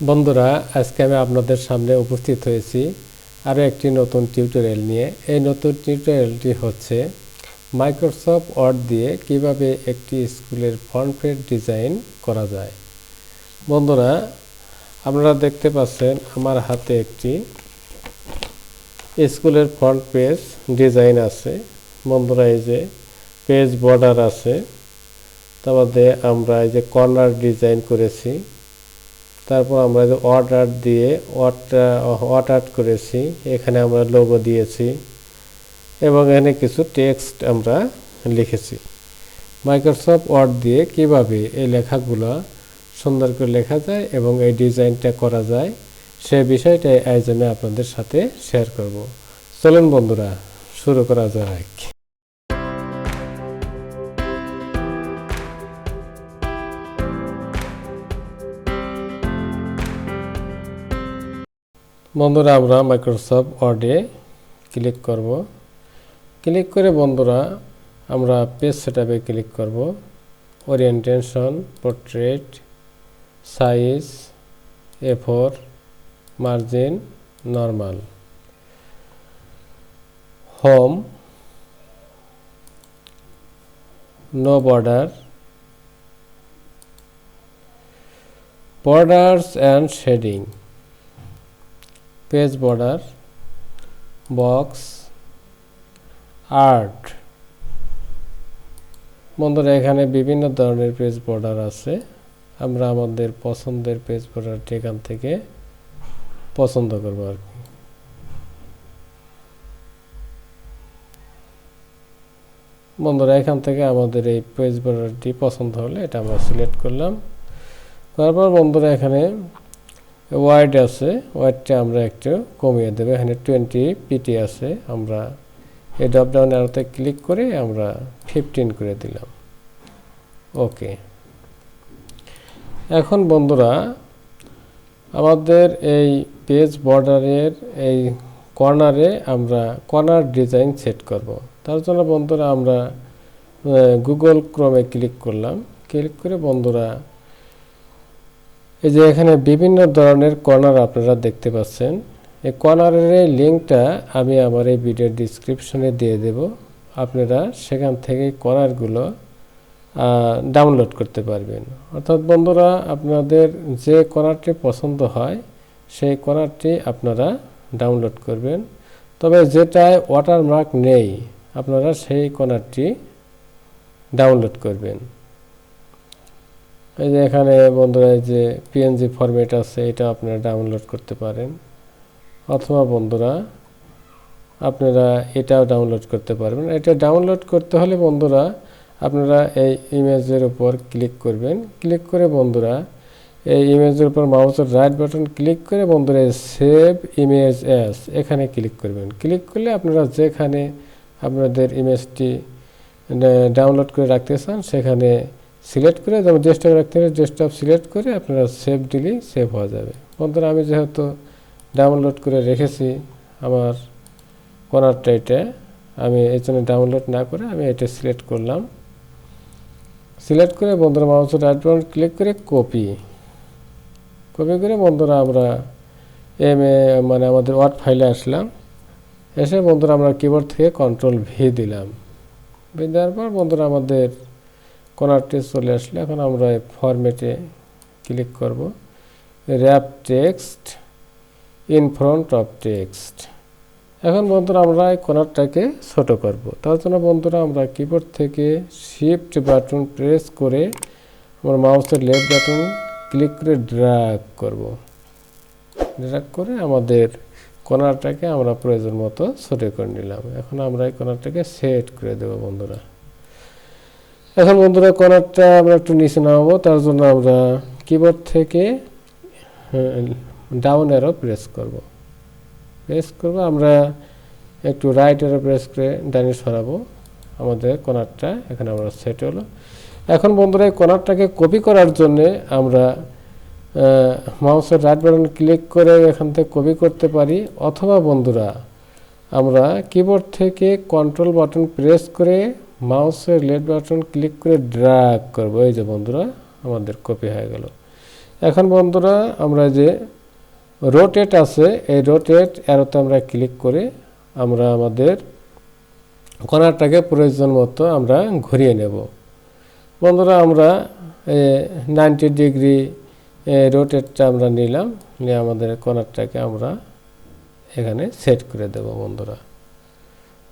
বন্ধুরা, আজকে আমি আপনাদের সামনে উপস্থিত হয়েছি আরও একটি নতুন টিউটোরিয়াল নিয়ে। এই নতুন টিউটোরিয়ালটি হচ্ছে মাইক্রোসফট ওয়ার্ড দিয়ে কিভাবে একটি স্কুলের ফ্রন্ট পেজ ডিজাইন করা যায়। বন্ধুরা, আপনারা দেখতে পাচ্ছেন আমার হাতে একটি স্কুলের ফ্রন্ট পেজ ডিজাইন আছে। বন্ধুরা, এই যে পেজ বর্ডার আছে, তারপরে আমরা এই যে কর্নার ডিজাইন করেছি, তারপর আমরা যে অর্ডার দিয়ে অর্ডার করেছি, এখানে আমরা লোগো দিয়েছি এবং এখানে কিছু টেক্সট আমরা লিখেছি। মাইক্রোসফট ওয়ার্ড দিয়ে কিভাবে এই লেখাগুলো সুন্দর করে লেখা যায় এবং এই ডিজাইনটা করা যায়, সেই বিষয়টাই আজ আমি আপনাদের সাথে শেয়ার করব। চলুন বন্ধুরা, শুরু করা যাক। বন্ধুরা, আমরা মাইক্রোসফট ওয়ার্ডে ক্লিক করব। ক্লিক করে বন্ধুরা আমরা পেজ সেটআপে ক্লিক করব। Orientation, portrait, size, A4, margin, normal, home, no border, borders and shading, page border, box, art. বন্ধুরা, এখানে বিভিন্ন ধরনের পেজ বর্ডার আছে। আমরা আমাদের পছন্দের পেজ বর্ডারটি এখান থেকে পছন্দ করব আর কি। বন্ধুরা, এখান থেকে আমাদের এই পেজ বর্ডারটি পছন্দ হলে এটা আমরা সিলেক্ট করলাম। তারপর বন্ধুরা, এখানে ওয়াইড আছে, ওয়াইডটা আমরা একটু কমিয়ে দেব। এখানে 20 পিটি আছে, আমরা এই ড্রপ ডাউন অ্যারোতে ক্লিক করে আমরা 15 করে দিলাম। ওকে। এখন বন্ধুরা, আমাদের এই পেজ বর্ডারের এই কর্নারে আমরা কর্নার ডিজাইন সেট করব। তার জন্য বন্ধুরা আমরা গুগল ক্রোমে ক্লিক করলাম। ক্লিক করে বন্ধুরা এই যে এখানে বিভিন্ন ধরনের কর্নার আপনারা দেখতে পাচ্ছেন। এই কর্নারের লিঙ্কটা আমি আমার এই ভিডিওর ডেসক্রিপশনে দিয়ে দেব। আপনারা সেখান থেকে কর্নারগুলো ডাউনলোড করতে পারবেন। অর্থাৎ বন্ধুরা, আপনাদের যে কর্নারটি পছন্দ হয় সেই কর্নারটি আপনারা ডাউনলোড করবেন। তবে যেটায় ওয়াটারমার্ক নেই, আপনারা সেই কর্নারটি ডাউনলোড করবেন। এই যে এখানে বন্ধুরা এই যে PNG ফরম্যাট আছে, এটা আপনারা ডাউনলোড করতে পারেন, অথবা বন্ধুরা আপনারা এটাও ডাউনলোড করতে পারবেন। এটা ডাউনলোড করতে হলে বন্ধুরা আপনারা এই ইমেজের উপর ক্লিক করবেন। ক্লিক করে বন্ধুরা এই ইমেজের উপর মাউসের রাইট বাটন ক্লিক করে বন্ধুরা সেভ ইমেজ অ্যাজ এখানে ক্লিক করবেন। ক্লিক করলে আপনারা যেখানে আপনাদের ইমেজটি ডাউনলোড করে রাখতে চান সেখানে সিলেক্ট করে, যেমন ডেস্কটপ রাখতে হবে, ডেস্কটপ সিলেক্ট করে আপনারা সেভ দিলেই সেভ হয়ে যাবে। বন্ধুরা, আমি যেহেতু ডাউনলোড করে রেখেছি আমার কর্নারটা, এটা আমি এই জন্য ডাউনলোড না করে আমি এটা সিলেক্ট করলাম। সিলেক্ট করে বন্ধুরা মাউসের রাইট বাটন ক্লিক করে কপি করে বন্ধুরা আমরা মানে আমাদের ওয়ার্ড ফাইলে আসলাম। এসে বন্ধুরা আমরা কিবোর্ড থেকে Ctrl+V দিলাম। দেওয়ার পর বন্ধুরা আমাদের কর্নারটি চলে আসলে এখন আমরা ফরম্যাটে ক্লিক করব। Rap text in front of text. এখন বন্ধুরা আমরা এই কর্নারটাকে ছোট করব। তার জন্য বন্ধুরা আমরা কিবোর্ড থেকে শিফট বাটন প্রেস করে আমরা মাউসের লেফট বাটন ক্লিক করে ড্র্যাগ করব। ড্র্যাগ করে আমাদের কর্নারটাকে আমরা প্রয়োজন মতো ছোট করে নিলাম। এখন আমরা এই কর্নারটাকে সেট করে দেব বন্ধুরা। এখন বন্ধুরা কর্নারটা আমরা একটু নিচে নামাবো। তার জন্য আমরা কিবোর্ড থেকে ডাউন অ্যারো প্রেস করব। আমরা একটু রাইট অ্যারো প্রেস করে ডানে সরাবো। আমাদের কর্নারটা এখানে আমরা সেট হলো। এখন বন্ধুরা এই কর্নারটাকে কপি করার জন্য আমরা মাউসের রাইট বাটন ক্লিক করে এখান থেকে কপি করতে পারি, অথবা বন্ধুরা আমরা কিবোর্ড থেকে কন্ট্রোল বাটন প্রেস করে মাউসের লেফট বাটন ক্লিক করে ড্র্যাগ করব। এই যে বন্ধুরা আমাদের কপি হয়ে গেল। এখন বন্ধুরা আমরা যে রোটেট আছে এই রোটেট অ্যারোতে আমরা ক্লিক করে আমরা আমাদের কর্নারটাকে প্রয়োজন মতো আমরা ঘুরিয়ে নেব। বন্ধুরা আমরা 90 ডিগ্রি রোটেটটা আমরা নিলাম, নিয়ে আমাদের কর্নারটাকে আমরা এখানে সেট করে দেব। বন্ধুরা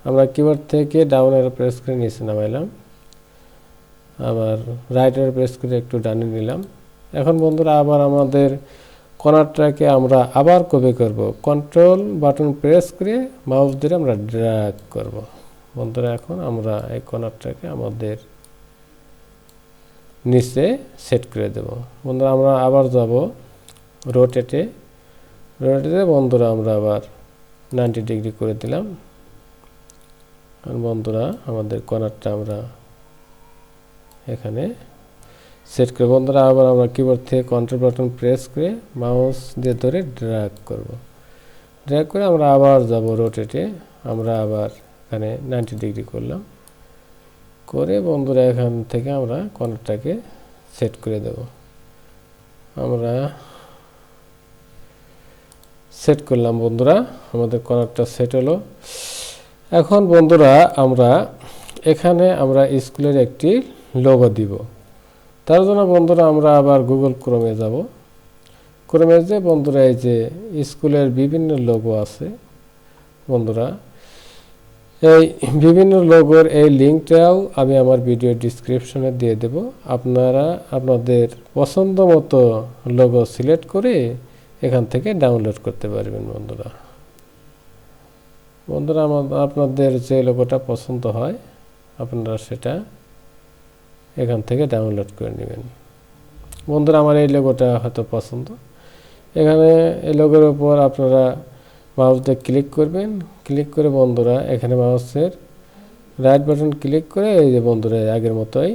আমরা কিবোর্ড থেকে ডাউন অ্যারো প্রেস করে নিচে নামাইলাম, আবার রাইট অ্যারো প্রেস করে একটু ডানে নিলাম। এখন বন্ধুরা আবার আমাদের কর্নারটাকে আমরা আবার কপি করব, কন্ট্রোল বাটন প্রেস করে মাউস দিয়ে আমরা ড্র্যাগ করব। বন্ধুরা এখন আমরা এই কর্নারটাকে আমাদের নিচে সেট করে দেব। বন্ধুরা আমরা আবার যাব রোটেটে, বন্ধুরা আমরা আবার 90 ডিগ্রি করে দিলাম। বন্ধুরা আমাদের কর্নারটা আমরা এখানে সেট করে বন্ধুরা আবার আমরা কিবোর্ড থেকে কন্ট্রোল বাটন প্রেস করে মাউস দিয়ে ধরে ড্র্যাগ করব। ড্র্যাগ করে আমরা আবার যাব রোটেটে, আমরা আবার এখানে 90 ডিগ্রি করলাম, করে বন্ধুরা এখান থেকে আমরা কর্নারটাকে সেট করে দেব। আমরা সেট করলাম। বন্ধুরা আমাদের কর্নারটা সেট হলো। এখন বন্ধুরা আমরা এখানে আমরা স্কুলের একটি লোগো দিব। তার জন্য বন্ধুরা আমরা আবার গুগল ক্রোমে যাব। ক্রোমে যে বন্ধুরা এই যে স্কুলের বিভিন্ন লোগো আছে, বন্ধুরা এই বিভিন্ন লোগোর এই লিঙ্কটাও আমি আমার ভিডিও ডিসক্রিপশনে দিয়ে দেব। আপনারা আপনাদের পছন্দ মতো লোগো সিলেক্ট করে এখান থেকে ডাউনলোড করতে পারবেন। বন্ধুরা আপনাদের যে লোগোটা পছন্দ হয় আপনারা সেটা এখান থেকে ডাউনলোড করে নেবেন। বন্ধুরা আমার এই লোগোটা হয়তো পছন্দ, এখানে এই লোগোর উপর আপনারা মাউস দিয়ে ক্লিক করবেন। ক্লিক করে বন্ধুরা এখানে মাউসের রাইট বাটন ক্লিক করে এই যে বন্ধুরা আগের মতোই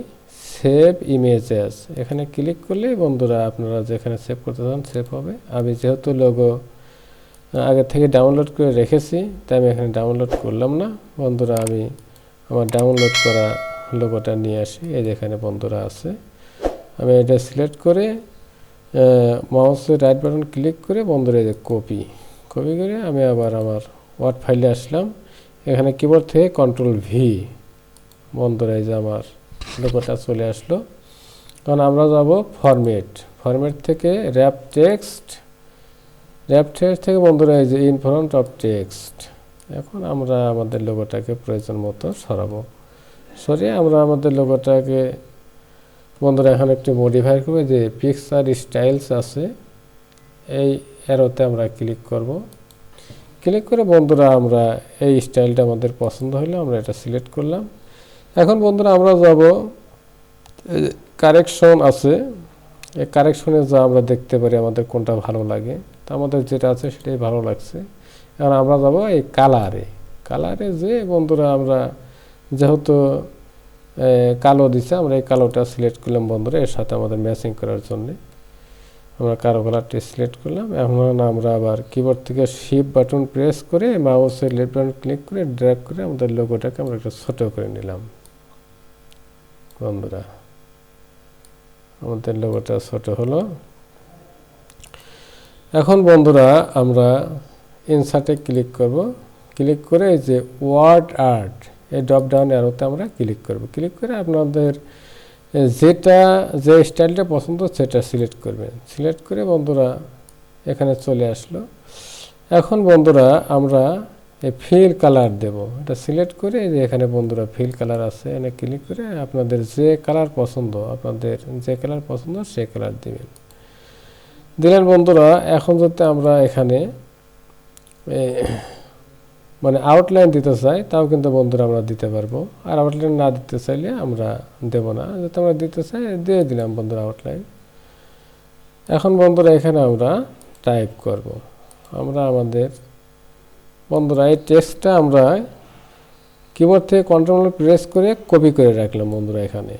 সেভ ইমেজেস এখানে ক্লিক করলে বন্ধুরা আপনারা যেখানে সেভ করতে চান সেভ হবে। আমি যেহেতু লোগো আগে থেকে ডাউনলোড করে রেখেছি তাই আমি এখানে ডাউনলোড করলাম না। বন্ধুরা আমি আমার ডাউনলোড করা লোগোটা নিয়ে আসি, এই যেখানে বন্ধুরা আছে। আমি এটা সিলেক্ট করে মাউসের রাইট বাটন ক্লিক করে বন্ধুরা এই যে কপি করে আমি আবার আমার ওয়ার্ড ফাইলে আসলাম। এখানে কিবোর্ড থেকে কন্ট্রোল ভি, বন্ধুরা এই যে আমার লোগোটা চলে আসলো। কারণ আমরা যাব ফরম্যাট থেকে র্যাপ টেক্সট থেকে বন্ধুরা এই যে ইন ফ্রন্ট অফ টেক্সট। এখন আমরা আমাদের লোগোটাকে প্রয়োজন মতো সরাবো, সরিয়ে আমরা আমাদের লোগোটাকে বন্ধুরা এখন একটু মডিফাই করবে। যে পিকচার স্টাইলস আছে এই অ্যারোতে আমরা ক্লিক করব। ক্লিক করে বন্ধুরা আমরা এই স্টাইলটা আমাদের পছন্দ হলে আমরা এটা সিলেক্ট করলাম। এখন বন্ধুরা আমরা যাব কারেকশন আছে, এই কারেকশনে যা আমরা দেখতে পারি আমাদের কোনটা ভালো লাগে, তো আমাদের যেটা আছে সেটাই ভালো লাগছে। এখন আমরা যাব এই কালারে যে বন্ধুরা আমরা যেহেতু কালো দিচ্ছে আমরা এই কালোটা সিলেক্ট করলাম। বন্ধুরা এর সাথে আমাদের ম্যাচিং করার জন্য আমরা কালো কালারটি সিলেক্ট করলাম। এখন আমরা আবার কিবোর্ড থেকে শিফট বাটন প্রেস করে মাউসের লেফট বাটন ক্লিক করে ড্র্যাগ করে আমাদের লোগোটাকে আমরা একটু ছোট করে নিলাম। বন্ধুরা আমাদের লোগোটা ছোট হলো। এখন বন্ধুরা আমরা ইনসার্টে ক্লিক করব। ক্লিক করে এই যে ওয়ার্ড আর্ট এই ড্রপ ডাউন অ্যারোতে আমরা ক্লিক করব। ক্লিক করে আপনাদের যে স্টাইলটা পছন্দ সেটা সিলেক্ট করবেন। সিলেক্ট করে বন্ধুরা এখানে চলে আসলো। এখন বন্ধুরা আমরা এই ফিল কালার দেব, এটা সিলেক্ট করে যে এখানে বন্ধুরা ফিল কালার আছে এখানে ক্লিক করে আপনাদের যে কালার পছন্দ সে কালার দিবেন। দিলেন বন্ধুরা। এখন যদি আমরা এখানে মানে আউটলাইন দিতে চাই তাও কিন্তু বন্ধুরা আমরা দিতে পারবো, আর আউটলাইন না দিতে চাইলে আমরা দেব না। যাতে আমরা দিতে চাই দিয়ে দিলাম বন্ধুরা আউটলাইন। এখন বন্ধুরা এখানে আমরা টাইপ করব। আমরা আমাদের বন্ধুরা এই টেক্সটটা আমরা কিবোর্ড থেকে কন্ট্রোল প্রেস করে কপি করে রাখলাম বন্ধুরা এখানে।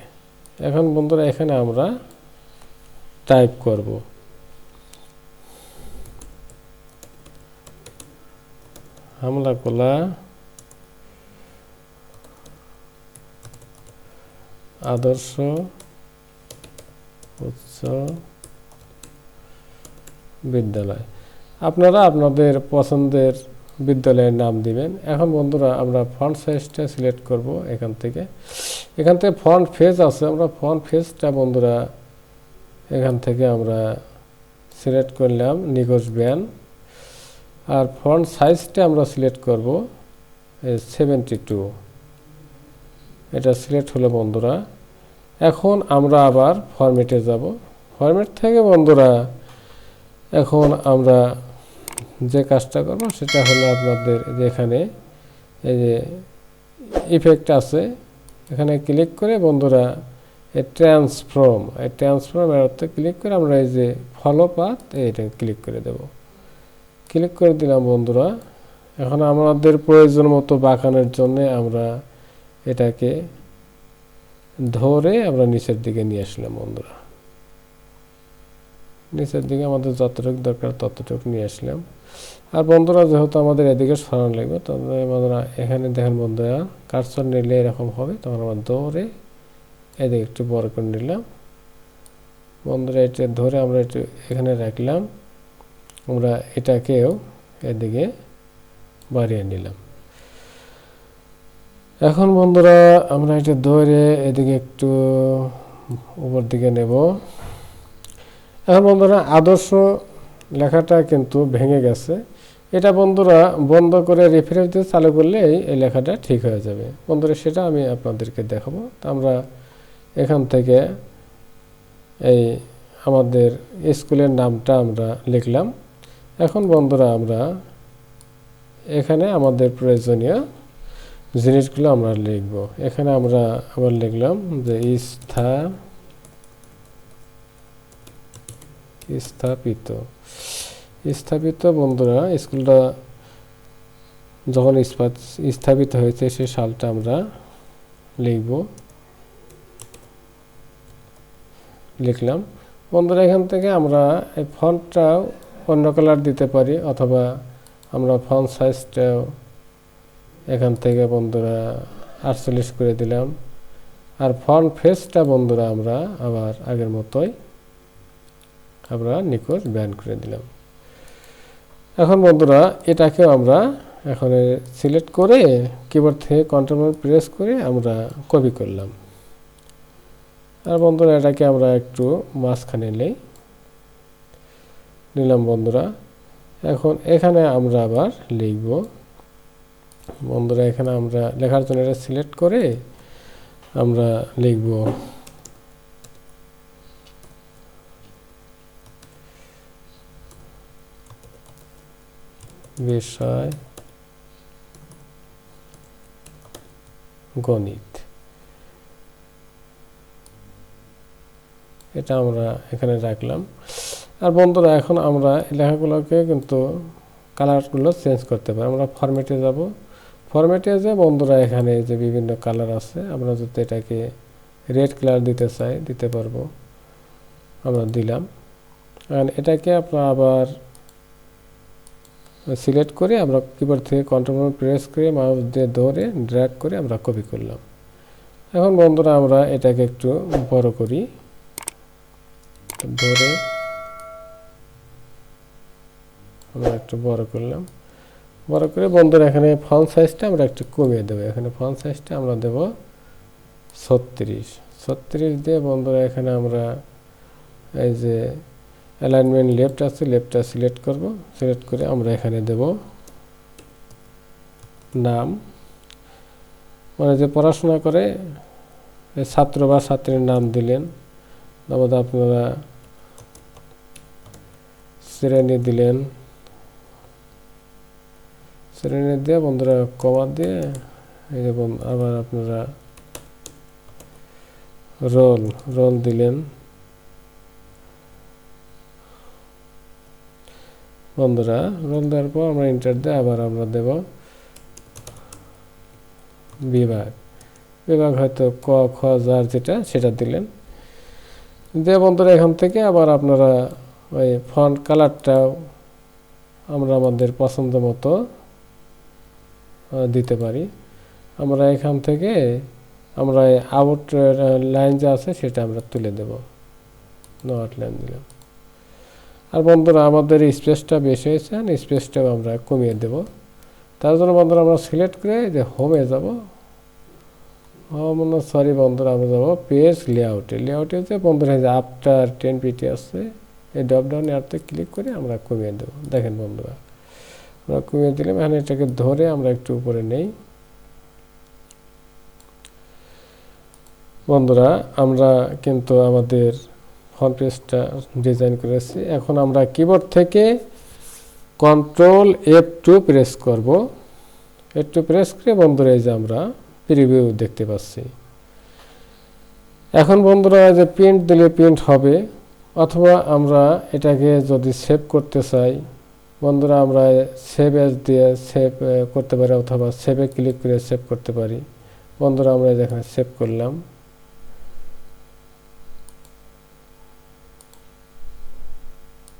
এখন বন্ধুরা এখানে আমরা টাইপ করব। হামলা কোলা আদর্শ উচ্চ বিদ্যালয়। আপনারা আপনাদের পছন্দের বিদ্যালয়ের নাম দিবেন। এখন বন্ধুরা আমরা ফন্ট সাইজটা সিলেক্ট করব এখান থেকে ফন্ট ফেজ আছে, আমরা ফন্ট ফেজটা বন্ধুরা এখান থেকে আমরা সিলেক্ট করলাম নিগোজ ব্যান, আর ফন্ট সাইজটা আমরা সিলেক্ট করব 72। এটা সিলেক্ট হলো বন্ধুরা। এখন আমরা আবার ফরম্যাটে যাব। ফরম্যাট থেকে বন্ধুরা এখন আমরা যে কাজটা করব সেটা হলো আপনাদের যেখানে এই যে ইফেক্ট আছে এখানে ক্লিক করে বন্ধুরা এই ট্রান্সফর্ম এর অর্থে ক্লিক করে আমরা এই যে ফলো পাথ এইটা ক্লিক করে দেব। ক্লিক করে দিলাম বন্ধুরা। এখন আমাদের প্রয়োজন মতো বাঁকানোর জন্য আমরা এটাকে ধরে আমরা নিচের দিকে নিয়ে আসলাম বন্ধুরা। নিচের দিকে আমাদের যতটুকু দরকার ততটুকু নিয়ে আসলাম। আর বন্ধুরা যেহেতু আমাদের এদিকে সরানো লাগবে, তাহলে বন্ধুরা এখানে দেখেন বন্ধুরা কার্সর নিলে এরকম হবে, তখন আমরা ধরে এদিকে একটু বড় করে নিলাম বন্ধুরা। এটা ধরে আমরা একটু এখানে রাখলাম, আমরা এটাকেও এদিকে বাড়িয়ে নিলাম। এখন বন্ধুরা আমরা এটা ধরে এদিকে একটু উপর দিকে নেব। এখন বন্ধুরা আদর্শ লেখাটা কিন্তু ভেঙে গেছে, এটা বন্ধুরা বন্ধ করে রিফ্রেশ দিয়ে চালু করলে এই লেখাটা ঠিক হয়ে যাবে বন্ধুরা, সেটা আমি আপনাদেরকে দেখাবো। তো আমরা এখান থেকে এই আমাদের স্কুলের নামটা আমরা লিখলাম। এখন বন্ধুরা আমরা এখানে আমাদের প্রয়োজনীয় জিনিসগুলো আমরা লিখব। এখানে আমরা আবার লিখলাম যে স্থাপিত বন্ধুরা স্কুলটা যখন স্থাপিত হয়েছে সে সালটা আমরা লিখলাম বন্ধুরা। এখান থেকে আমরা এই ফন্টটাও অন্য কালার দিতে পারি, অথবা আমরা ফন্ট সাইজটাও এখান থেকে বন্ধুরা 48 করে দিলাম। আর ফন্ট ফেজটা বন্ধুরা আমরা আবার আগের মতোই আমরা নিখোঁজ ব্যান করে দিলাম। এখন বন্ধুরা এটাকেও আমরা এখন সিলেক্ট করে কিবোর্ড থেকে কন্ট্রোল প্রেস করে আমরা কপি করলাম। আর বন্ধুরা এটাকে আমরা একটু মাঝখানে নিলাম বন্ধুরা। এখন এখানে আমরা আবার লিখব বন্ধুরা। এখানে আমরা লেখার জন্য এটা সিলেক্ট করে আমরা লিখব বিষয় গণিত। এটা আমরা এখানে রাখলাম। আর বন্ধুরা এখন আমরা লেখাগুলোকে কিন্তু কালারগুলো চেঞ্জ করতে পারি। আমরা ফরম্যাটে যাব, ফরম্যাটে যে বন্ধুরা এখানে যে বিভিন্ন কালার আছে, আমরা যদি এটাকে রেড কালার দিতে চাই দিতে পারবো, আমরা দিলাম। আর এটাকে আপনারা আবার সিলেক্ট করে আমরা কিবোর্ড থেকে কন্ট্রোল প্রেস করে মাউস দিয়ে ধরে ড্র্যাগ করে আমরা কপি করলাম। এখন বন্ধুরা আমরা এটাকে একটু বড় করি, ধরে আমরা একটু বড় করলাম। বড় করে বন্ধুরা এখানে ফন্ট সাইজটা আমরা একটু কমিয়ে দেবো। এখানে ফন্ট সাইজটা আমরা দেব 36 দিয়ে বন্ধুরা এখানে আমরা এই যে অ্যালাইনমেন্ট লেফট আছে, লেফটটা সিলেক্ট করব। সিলেক্ট করে আমরা এখানে দেব নাম, মানে যে পড়াশোনা করে ছাত্র বা ছাত্রীর নাম দিলেন, তারপর আপনারা শ্রেণী দিলেন, শ্রেণী দিয়ে বন্ধুরা কমা দিয়ে এই যে আবার আপনারা রোল দিলেন বন্ধুরা। রোল দেওয়ার পর আমরা এন্টার দিয়ে আবার আমরা দেব বিভাগ হয়তো ক খ যার যেটা সেটা দিলেন দিয়ে বন্ধুরা এখান থেকে আবার আপনারা ওই ফন্ট কালারটাও আমরা আমাদের পছন্দ মতো দিতে পারি। আমরা এখান থেকে আমরা আউট লাইন যা আছে সেটা আমরা তুলে দেব, নো আউটলাইন দিলাম। আর বন্ধুরা আমাদের স্পেসটা বেশি হয়েছে, স্পেসটাও আমরা কমিয়ে দেব। তার জন্য বন্ধুরা আমরা সিলেক্ট করে যে হোমে যাব, সরি বন্ধুরা আমরা যাব পেজ লেআউটে। লেআউটে যে বন্ধুরা যে আফটার 10 পিটি আছে, এই ড্রপ ডাউন এয়ারতে ক্লিক করে আমরা কমিয়ে দেব। দেখেন বন্ধুরা আমরা কমিয়ে দিলাম। এখানে এটাকে ধরে আমরা একটু উপরে নেই। বন্ধুরা আমরা কিন্তু আমাদের ফ্রন্ট পেজটা ডিজাইন করেছি। এখন আমরা কিবোর্ড থেকে কন্ট্রোল F2 প্রেস করব। F2 প্রেস করে বন্ধুরা এই যে আমরা প্রিভিউ দেখতে পাচ্ছি। এখন বন্ধুরা যে প্রিন্ট দিলে প্রিন্ট হবে, অথবা আমরা এটাকে যদি সেভ করতে চাই বন্ধুরা আমরা সেভ অ্যাজ দিয়ে সেভ করতে পারি, অথবা সেভে ক্লিক করে সেভ করতে পারি। বন্ধুরা আমরা এখানে সেভ করলাম।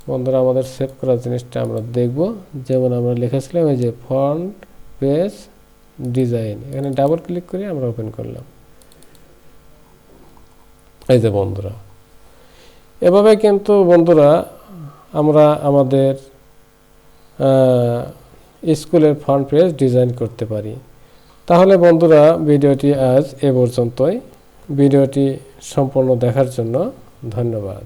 বন্ধুরা আমাদের সেভ করার জিনিসটা আমরা দেখব। যেমন আমরা লিখেছিলাম এই যে ফন্ট পেজ ডিজাইন, এখানে ডাবল ক্লিক করে আমরা ওপেন করলাম। এই যে বন্ধুরা এভাবে কিন্তু বন্ধুরা আমরা আমাদের স্কুলের ফ্রন্ট পেজ ডিজাইন করতে পারি। তাহলে বন্ধুরা ভিডিওটি আজ এ পর্যন্তই। ভিডিওটি সম্পূর্ণ দেখার জন্য ধন্যবাদ।